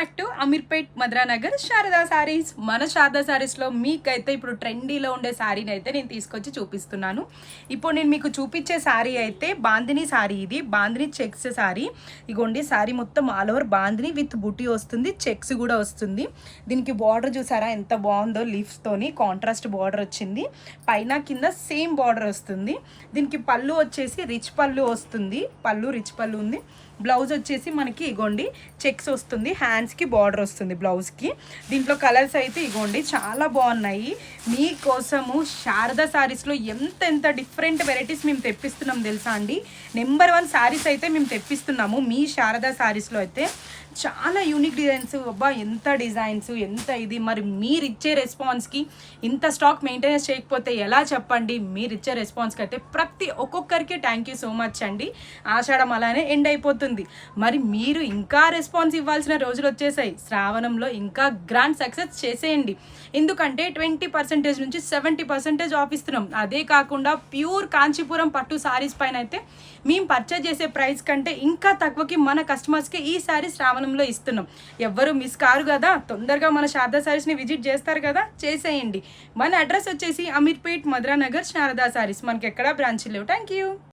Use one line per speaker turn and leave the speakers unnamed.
Back to Ameerpet Madhuranagar Sarada sarees. మన శారదా సారీస్లో మీకైతే ఇప్పుడు ట్రెండీలో ఉండే శారీని అయితే నేను తీసుకొచ్చి చూపిస్తున్నాను. ఇప్పుడు నేను మీకు చూపించే శారీ అయితే బాందిని శారీ. ఇది బాందిని చెక్స్ శారీ. ఇగోండి శారీ మొత్తం ఆల్ ఓవర్ బాందిని విత్ బుటీ వస్తుంది, చెక్స్ కూడా వస్తుంది. దీనికి బార్డర్ చూసారా ఎంత బాగుందో, లీఫ్స్తోని కాంట్రాస్ట్ బార్డర్ వచ్చింది. పైన కింద సేమ్ బార్డర్ వస్తుంది. దీనికి పళ్ళు వచ్చేసి రిచ్ పళ్ళు వస్తుంది, రిచ్ పళ్ళు ఉంది. బ్లౌజ్ వచ్చేసి మనకి ఇగోండి చెక్స్ వస్తుంది, హ్యాండ్స్కి బార్డర్ వస్తుంది బ్లౌజ్కి. దీంట్లో కలర్స్ అయితే ఇగోండి చాలా బాగున్నాయి. మీకోసము శారదా శారీస్లో ఎంత డిఫరెంట్ వెరైటీస్ మేము తెప్పిస్తున్నాం తెలుసా అండి. నెంబర్ 1 శారీస్ అయితే మేము తెప్పిస్తున్నాము మీ శారదా శారీస్లో అయితే. చాలా యూనిక్ డిజైన్స్, అబ్బా ఎంత డిజైన్స్, ఎంత ఇది. మరి మీరు ఇచ్చే రెస్పాన్స్కి ఇంత స్టాక్ మెయింటెనెన్స్ చేయకపోతే ఎలా చెప్పండి. మీరు ఇచ్చే రెస్పాన్స్కి అయితే ప్రతి ఒక్కొక్కరికి థ్యాంక్ యూ సో మచ్ అండి. ఆషాఢం అలానే ఎండ్ అయిపోతుంది, మరి మీరు ఇంకా రెస్పాన్స్ ఇవ్వాల్సిన రోజులు వచ్చేసాయి. శ్రావణంలో ఇంకా గ్రాండ్ సక్సెస్ చేసేయండి. ఎందుకంటే 20% నుంచి 70% ఆఫ్ ఇస్తున్నాం. అదే కాకుండా ప్యూర్ కాంచీపురం పట్టు శారీస్ పైన అయితే మేము పర్చేజ్ చేసే ప్రైస్ కంటే ఇంకా తక్కువకి మన కస్టమర్స్కి ఈ శారీ శ్రావణంలో ఇస్తున్నాం. ఎవ్వరు మిస్ కారు కదా, తొందరగా మన శారదా శారీస్ని విజిట్ చేస్తారు కదా, చేసేయండి. మన అడ్రస్ వచ్చేసి అమీర్పేట్ మద్రానగర్ శారదా శారీస్. మనకి ఎక్కడా బ్రాంచ్ లేవు. Thank you.